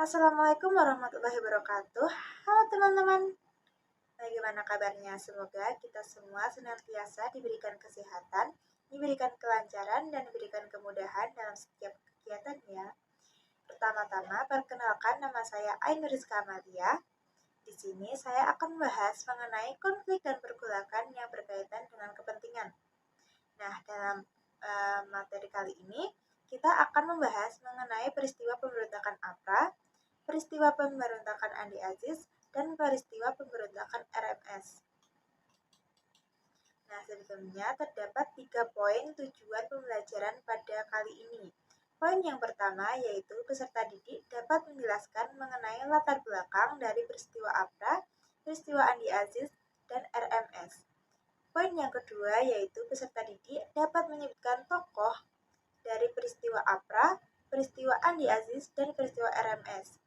Assalamualaikum warahmatullahi wabarakatuh. Halo teman-teman, bagaimana kabarnya? Semoga kita semua senantiasa diberikan kesehatan, diberikan kelancaran, dan diberikan kemudahan dalam setiap kegiatannya. Pertama-tama, perkenalkan nama saya Ainur Rizka Amalia. Di sini saya akan membahas mengenai konflik dan pergolakan yang berkaitan dengan kepentingan. Nah, dalam materi kali ini, kita akan membahas mengenai peristiwa pemberontakan APRA, peristiwa pemberontakan Andi Aziz, dan peristiwa pemberontakan RMS. Nah, sebelumnya terdapat 3 poin tujuan pembelajaran pada kali ini. Poin yang pertama yaitu peserta didik dapat menjelaskan mengenai latar belakang dari peristiwa APRA, peristiwa Andi Aziz, dan RMS. Poin yang kedua yaitu peserta didik dapat menyebutkan tokoh dari peristiwa APRA, peristiwa Andi Aziz, dan peristiwa RMS.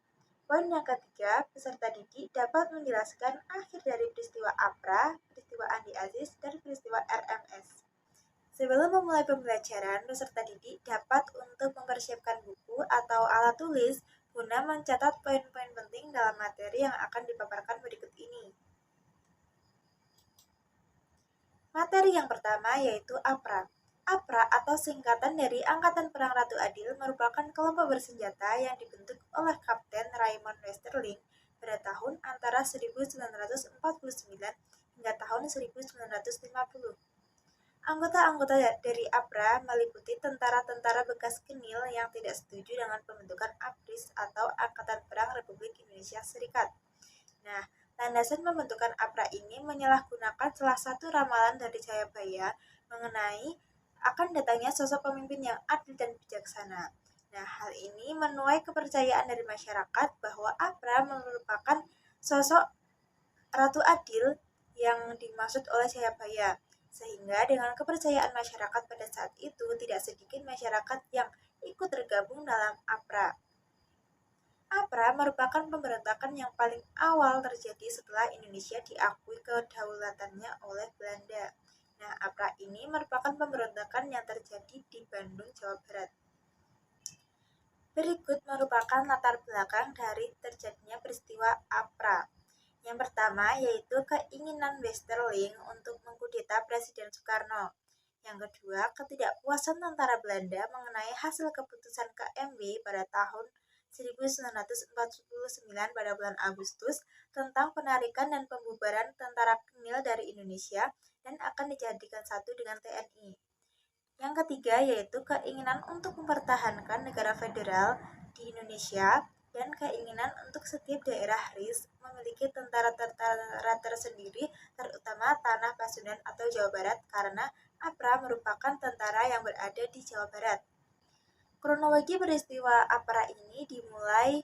Poin yang ketiga, peserta didik dapat menjelaskan akhir dari peristiwa APRA, peristiwa Andi Aziz, dan peristiwa RMS. Sebelum memulai pembelajaran, peserta didik dapat untuk mempersiapkan buku atau alat tulis guna mencatat poin-poin penting dalam materi yang akan dipaparkan berikut ini. Materi yang pertama yaitu APRA. APRA atau singkatan dari Angkatan Perang Ratu Adil merupakan kelompok bersenjata yang dibentuk oleh Kapten Raymond Westerling pada tahun antara 1949 hingga tahun 1950. Anggota-anggota dari APRA meliputi tentara-tentara bekas Kenil yang tidak setuju dengan pembentukan APRIS atau Angkatan Perang Republik Indonesia Serikat. Nah, landasan pembentukan APRA ini menyalahgunakan salah satu ramalan dari Jayabaya mengenai akan datangnya sosok pemimpin yang adil dan bijaksana. Nah, hal ini menuai kepercayaan dari masyarakat bahwa APRA merupakan sosok Ratu Adil yang dimaksud oleh Jayabaya. Sehingga dengan kepercayaan masyarakat pada saat itu, tidak sedikit masyarakat yang ikut tergabung dalam APRA. APRA merupakan pemberontakan yang paling awal terjadi setelah Indonesia diakui kedaulatannya oleh Belanda. Nah, APRA ini merupakan pemberontakan yang terjadi di Bandung, Jawa Barat. Berikut merupakan latar belakang dari terjadinya peristiwa APRA. Yang pertama yaitu keinginan Westerling untuk mengkudeta Presiden Soekarno. Yang kedua, ketidakpuasan tentara Belanda mengenai hasil keputusan KMB pada tahun 1949 pada bulan Agustus tentang penarikan dan pembubaran tentara Kenil dari Indonesia dan akan dijadikan satu dengan TNI. Yang ketiga yaitu keinginan untuk mempertahankan negara federal di Indonesia dan keinginan untuk setiap daerah RIS memiliki tentara-tentara tersendiri, terutama tanah Pasundan atau Jawa Barat, karena APRA merupakan tentara yang berada di Jawa Barat. Kronologi peristiwa APRA ini dimulai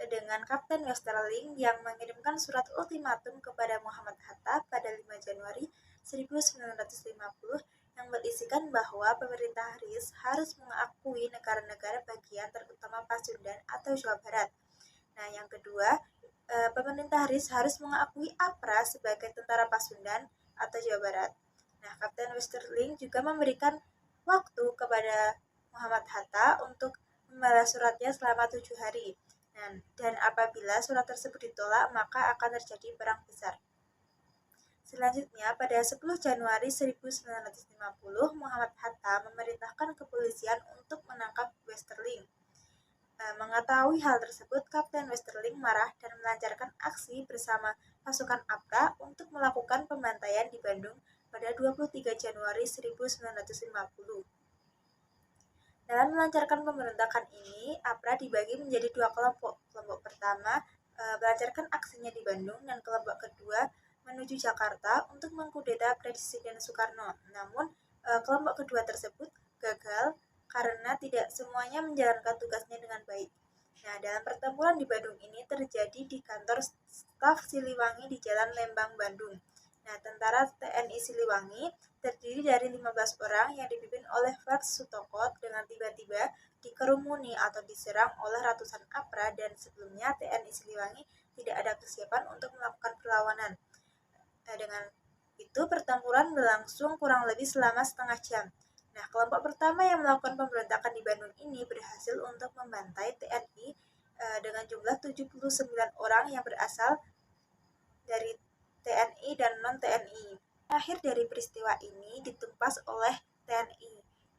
dengan Kapten Westerling yang mengirimkan surat ultimatum kepada Muhammad Hatta pada 5 Januari 1950 yang berisikan bahwa pemerintah RIS harus mengakui negara-negara bagian terutama Pasundan atau Jawa Barat. Nah, yang kedua, pemerintah RIS harus mengakui APRA sebagai tentara Pasundan atau Jawa Barat. Nah, Kapten Westerling juga memberikan waktu kepada Muhammad Hatta untuk membalas suratnya selama 7 hari. Dan apabila surat tersebut ditolak, maka akan terjadi perang besar. Selanjutnya, pada 10 Januari 1950, Muhammad Hatta memerintahkan kepolisian untuk menangkap Westerling. Mengetahui hal tersebut, Kapten Westerling marah dan melancarkan aksi bersama pasukan APRA untuk melakukan pembantaian di Bandung pada 23 Januari 1950. Dalam melancarkan pemberontakan ini, APRA dibagi menjadi 2 kelompok. Kelompok pertama melancarkan aksinya di Bandung dan kelompok kedua menuju Jakarta untuk mengkudeta Presiden Soekarno. Namun, kelompok kedua tersebut gagal karena tidak semuanya menjalankan tugasnya dengan baik. Nah, dalam pertempuran di Bandung ini terjadi di kantor staf Siliwangi di Jalan Lembang, Bandung. Nah, tentara TNI Siliwangi terdiri dari 15 orang yang dipimpin oleh Frats Sutoko dengan tiba-tiba dikerumuni atau diserang oleh ratusan APRA dan sebelumnya TNI Siliwangi tidak ada kesiapan untuk melakukan perlawanan. Nah, dengan itu pertempuran berlangsung kurang lebih selama setengah jam. Nah, kelompok pertama yang melakukan pemberontakan di Bandung ini berhasil untuk membantai TNI dengan jumlah 79 orang yang berasal dari TNI dan non-TNI. Akhir dari peristiwa ini ditumpas oleh TNI.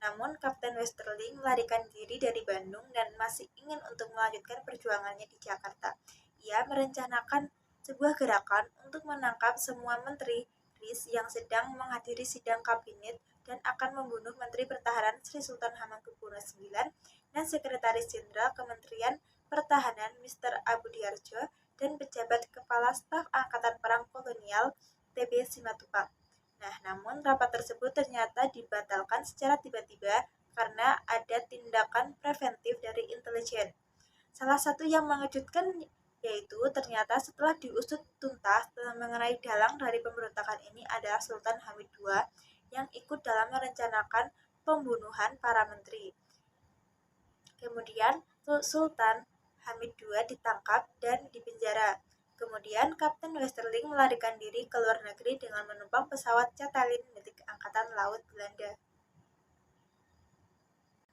Namun Kapten Westerling melarikan diri dari Bandung dan masih ingin untuk melanjutkan perjuangannya di Jakarta. Ia merencanakan sebuah gerakan untuk menangkap semua menteri RIS yang sedang menghadiri sidang kabinet dan akan membunuh Menteri Pertahanan Sri Sultan Hamengkubuwono IX dan Sekretaris Jenderal Kementerian Pertahanan Mr. Abdiarjo dan pejabat Kepala Staf Angkatan Perang Kolonial TB Simatupang. Nah, namun rapat tersebut ternyata dibatalkan secara tiba-tiba karena ada tindakan preventif dari intelijen. Salah satu yang mengejutkan yaitu ternyata setelah diusut tuntas mengenai dalang dari pemberontakan ini adalah Sultan Hamid II yang ikut dalam merencanakan pembunuhan para menteri. Kemudian Sultan Hamid II ditangkap dan dipenjara. Kemudian Kapten Westerling melarikan diri ke luar negeri dengan menumpang pesawat Chatelaine milik Angkatan Laut Belanda.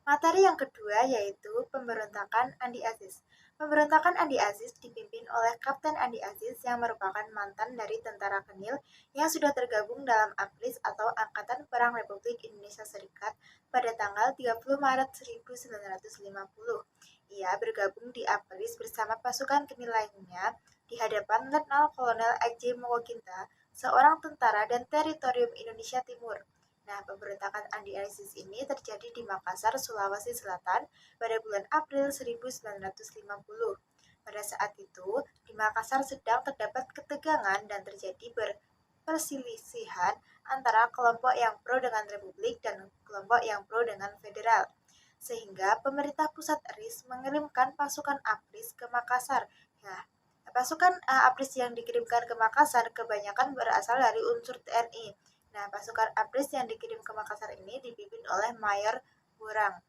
Materi yang kedua yaitu pemberontakan Andi Aziz. Pemberontakan Andi Aziz dipimpin oleh Kapten Andi Aziz yang merupakan mantan dari Tentara Kenil yang sudah tergabung dalam APRIS atau Angkatan Perang Republik Indonesia Serikat pada tanggal 30 Maret 1950. Ia bergabung di APRIS bersama pasukan Kenil lainnya di hadapan Letnan Kolonel A.J. Mokoginta, seorang tentara dan teritorium Indonesia Timur. Nah, pemberontakan Andi Aziz ini terjadi di Makassar, Sulawesi Selatan pada bulan April 1950. Pada saat itu, di Makassar sedang terdapat ketegangan dan terjadi perselisihan antara kelompok yang pro dengan Republik dan kelompok yang pro dengan Federal. Sehingga pemerintah pusat RIS mengirimkan pasukan APRIS ke Makassar. Nah, pasukan APRIS yang dikirimkan ke Makassar kebanyakan berasal dari unsur TNI. Nah, pasukan APRIS yang dikirim ke Makassar ini dipimpin oleh Mayor Burang.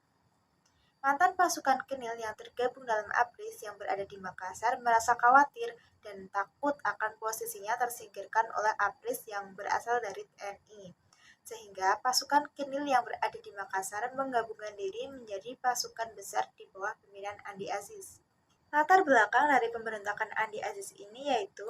Mantan pasukan Kenil yang tergabung dalam APRIS yang berada di Makassar merasa khawatir dan takut akan posisinya tersingkirkan oleh APRIS yang berasal dari TNI. Sehingga pasukan Kenil yang berada di Makassar menggabungkan diri menjadi pasukan besar di bawah pimpinan Andi Aziz. Latar belakang dari pemberontakan Andi Aziz ini yaitu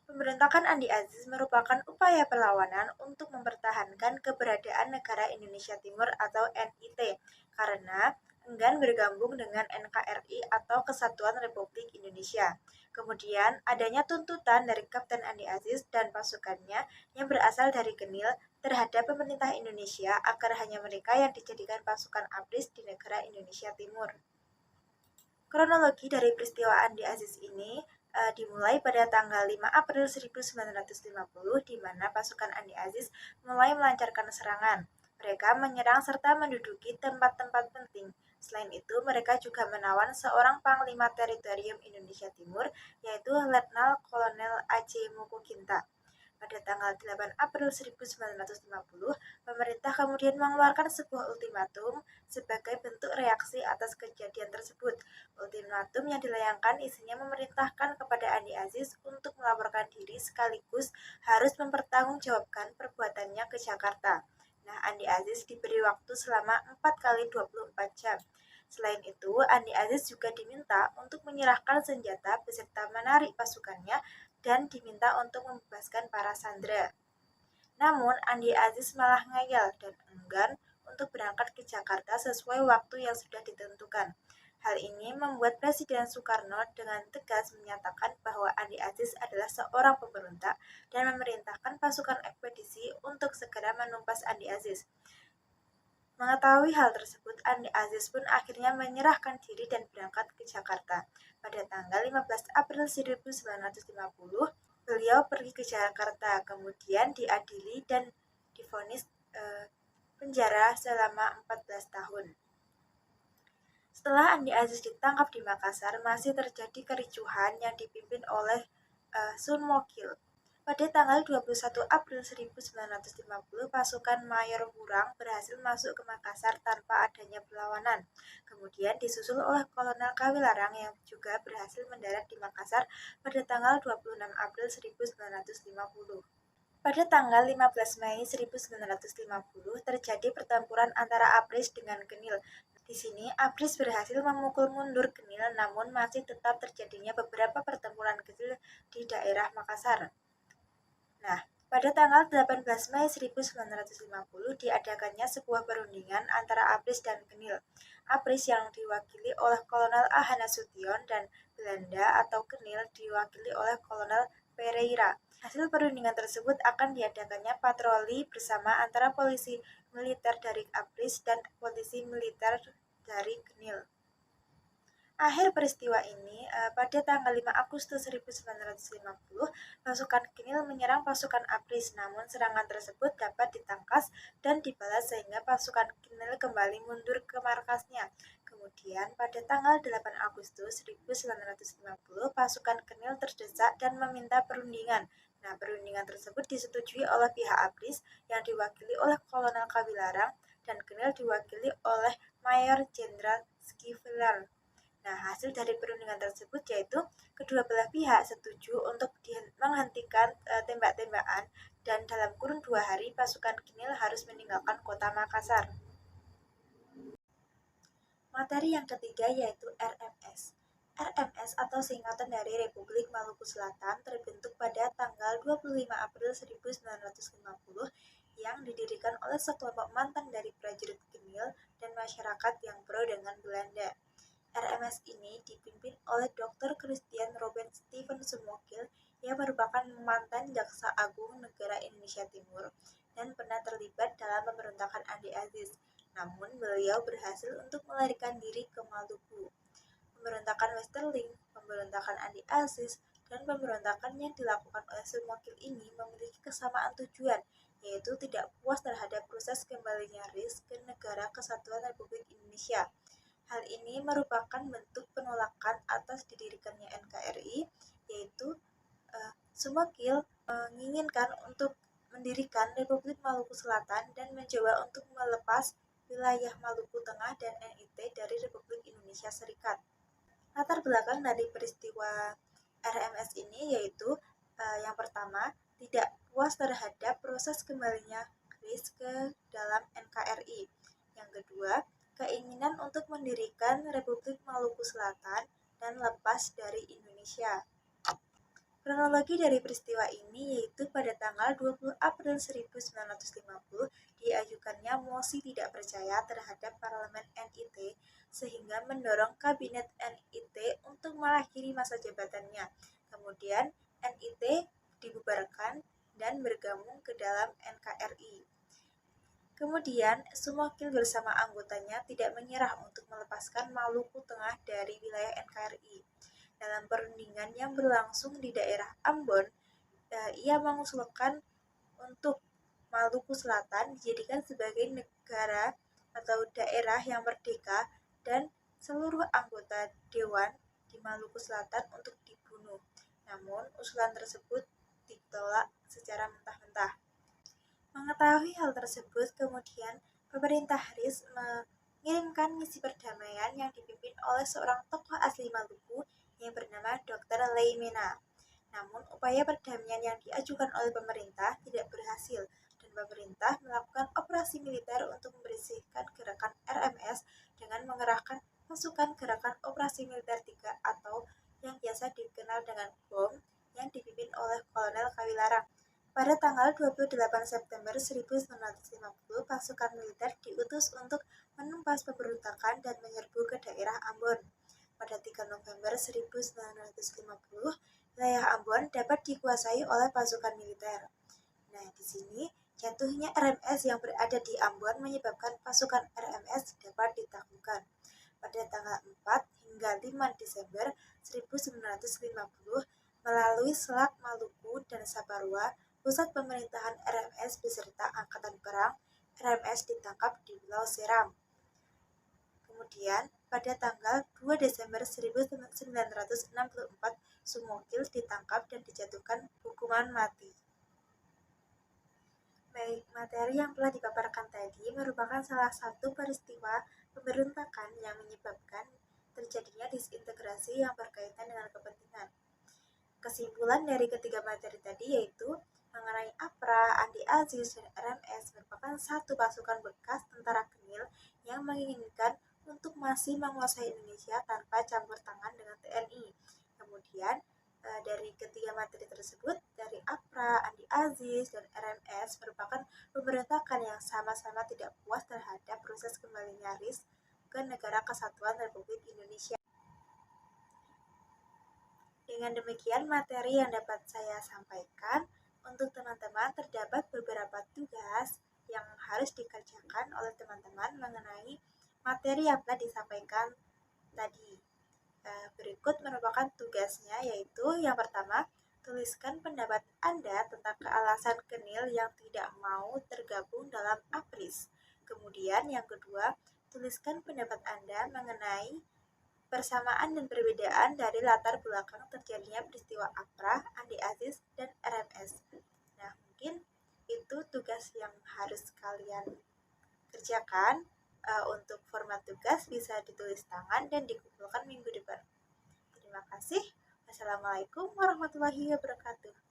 pemberontakan Andi Aziz merupakan upaya perlawanan untuk mempertahankan keberadaan Negara Indonesia Timur atau NIT karena enggan bergabung dengan NKRI atau Kesatuan Republik Indonesia. Kemudian adanya tuntutan dari Kapten Andi Aziz dan pasukannya yang berasal dari Kenil terhadap pemerintah Indonesia agar hanya mereka yang dijadikan pasukan APRIS di negara Indonesia Timur. Kronologi dari peristiwa Andi Aziz ini dimulai pada tanggal 5 April 1950 di mana pasukan Andi Aziz mulai melancarkan serangan. Mereka menyerang serta menduduki tempat-tempat penting. Selain itu, mereka juga menawan seorang panglima teritorium Indonesia Timur, yaitu Letnan Kolonel A.J. Mokoginta. Pada tanggal 8 April 1950, pemerintah kemudian mengeluarkan sebuah ultimatum sebagai bentuk reaksi atas kejadian tersebut. Ultimatum yang dilayangkan isinya memerintahkan kepada Andi Aziz untuk melaporkan diri sekaligus harus mempertanggungjawabkan perbuatannya ke Jakarta. Nah, Andi Aziz diberi waktu selama 4 kali 24 jam. Selain itu, Andi Aziz juga diminta untuk menyerahkan senjata beserta menarik pasukannya dan diminta untuk membebaskan para sandera. Namun, Andi Aziz malah ngeyel dan enggan untuk berangkat ke Jakarta sesuai waktu yang sudah ditentukan. Hal ini membuat Presiden Soekarno dengan tegas menyatakan bahwa Andi Aziz adalah seorang pemberontak dan memerintahkan pasukan ekspedisi untuk segera menumpas Andi Aziz. Mengetahui hal tersebut, Andi Aziz pun akhirnya menyerahkan diri dan berangkat ke Jakarta. Pada tanggal 15 April 1950, beliau pergi ke Jakarta, kemudian diadili dan divonis penjara selama 14 tahun. Setelah Andi Aziz ditangkap di Makassar, masih terjadi kericuhan yang dipimpin oleh Sun Mokil. Pada tanggal 21 April 1950, pasukan Mayor Burang berhasil masuk ke Makassar tanpa adanya perlawanan. Kemudian disusul oleh Kolonel Kawilarang yang juga berhasil mendarat di Makassar pada tanggal 26 April 1950. Pada tanggal 15 Mei 1950 terjadi pertempuran antara APRIS dengan Kenil. Di sini, Apris berhasil memukul mundur Genil, namun masih tetap terjadinya beberapa pertempuran kecil di daerah Makassar. Nah, pada tanggal 18 Mei 1950 diadakannya sebuah perundingan antara Apris dan Genil. Apris yang diwakili oleh Kolonel Ahana Sution dan Belanda atau Genil diwakili oleh Kolonel Pereira. Hasil perundingan tersebut akan diadakannya patroli bersama antara polisi militer dari Apris dan polisi militer dari Genil. Akhir peristiwa ini, pada tanggal 5 Agustus 1950, pasukan Genil menyerang pasukan Apris, namun serangan tersebut dapat ditangkas dan dibalas sehingga pasukan Genil kembali mundur ke markasnya. Kemudian, pada tanggal 8 Agustus 1950, pasukan Genil terdesak dan meminta perundingan. Nah, perundingan tersebut disetujui oleh pihak Apris yang diwakili oleh Kolonel Kawilarang dan Genil diwakili oleh Mayor Jenderal Schuyler. Nah, hasil dari perundingan tersebut yaitu kedua belah pihak setuju untuk menghentikan tembak-tembakan dan dalam kurun 2 hari pasukan Genil harus meninggalkan kota Makassar. Materi yang ketiga yaitu RMS. RMS atau singkatan dari Republik Maluku Selatan terbentuk pada tanggal 25 April 1950 yang didirikan oleh sekelompok mantan dari prajurit Genil dan masyarakat yang pro dengan Belanda. RMS ini dipimpin oleh Dr. Christian Robert Stephen Sumokil yang merupakan mantan Jaksa Agung Negara Indonesia Timur dan pernah terlibat dalam pemberontakan Andi Aziz. Namun beliau berhasil untuk melarikan diri ke Maluku. Pemberontakan Westerling, pemberontakan Andi Aziz, dan pemberontakan yang dilakukan oleh Sumokil ini memiliki kesamaan tujuan, yaitu tidak puas terhadap proses kembalinya RIS ke Negara Kesatuan Republik Indonesia. Hal ini merupakan bentuk penolakan atas didirikannya NKRI, yaitu Sumokil menginginkan untuk mendirikan Republik Maluku Selatan dan mencoba untuk melepas wilayah Maluku Tengah dan NIT dari Republik Indonesia Serikat. Latar belakang dari peristiwa RMS ini yaitu yang pertama, tidak puas terhadap proses kembalinya RIS ke dalam NKRI. Yang kedua, keinginan untuk mendirikan Republik Maluku Selatan dan lepas dari Indonesia. Kronologi dari peristiwa ini yaitu pada tanggal 20 April 1950 diajukannya mosi tidak percaya terhadap Parlemen NIT sehingga mendorong Kabinet NIT untuk mengakhiri masa jabatannya. Kemudian NIT dibubarkan dan bergabung ke dalam NKRI. Kemudian, Sumokil bersama anggotanya tidak menyerah untuk melepaskan Maluku Tengah dari wilayah NKRI. Dalam perundingan yang berlangsung di daerah Ambon, ia mengusulkan untuk Maluku Selatan dijadikan sebagai negara atau daerah yang merdeka dan seluruh anggota dewan di Maluku Selatan untuk dibunuh. Namun, usulan tersebut ditolak secara mentah-mentah. Mengetahui hal tersebut, kemudian pemerintah RIS mengirimkan misi perdamaian yang dipimpin oleh seorang tokoh asli Maluku yang bernama Dr. Leimena. Namun, upaya perdamaian yang diajukan oleh pemerintah tidak berhasil dan pemerintah melakukan operasi militer untuk membersihkan gerakan RMS dengan mengerahkan pasukan gerakan operasi militer 3 atau yang biasa dikenal dengan BOM yang dipimpin oleh Kolonel Kawilarang. Pada tanggal 28 September 1950, pasukan militer diutus untuk menumpas pemberontakan dan menyerbu ke daerah Ambon. Pada 3 November 1950, wilayah Ambon dapat dikuasai oleh pasukan militer. Nah, di sini jatuhnya RMS yang berada di Ambon menyebabkan pasukan RMS dapat ditaklukkan. Pada tanggal 4 hingga 5 Desember 1950, melalui Selat Maluku dan Saparua, pusat pemerintahan RMS beserta angkatan perang RMS ditangkap di Pulau Seram. Kemudian, pada tanggal 2 Desember 1964, Sumokil ditangkap dan dijatuhkan hukuman mati. Baik, materi yang telah dipaparkan tadi merupakan salah satu peristiwa pemberontakan yang menyebabkan terjadinya disintegrasi yang berkaitan dengan kepentingan. Kesimpulan dari ketiga materi tadi yaitu mengenai APRA, Andi Aziz, dan RMS merupakan satu pasukan bekas tentara Genil yang menginginkan untuk masih menguasai Indonesia tanpa campur tangan dengan TNI. Kemudian dari ketiga materi tersebut, dari APRA, Andi Aziz, dan RMS merupakan pemberontakan yang sama-sama tidak puas terhadap proses kembalinya RIS ke Negara Kesatuan Republik Indonesia. Dengan demikian materi yang dapat saya sampaikan. Untuk teman-teman terdapat beberapa tugas yang harus dikerjakan oleh teman-teman mengenai materi yang telah disampaikan tadi. Berikut merupakan tugasnya, yaitu yang pertama, tuliskan pendapat Anda tentang kealasan Kenil yang tidak mau tergabung dalam APRIS. Kemudian yang kedua, tuliskan pendapat Anda mengenai persamaan dan perbedaan dari latar belakang terjadinya peristiwa APRA, Andi Aziz, dan RMS. Nah, mungkin itu tugas yang harus kalian kerjakan. Untuk format tugas bisa ditulis tangan dan dikumpulkan minggu depan. Terima kasih. Wassalamualaikum warahmatullahi wabarakatuh.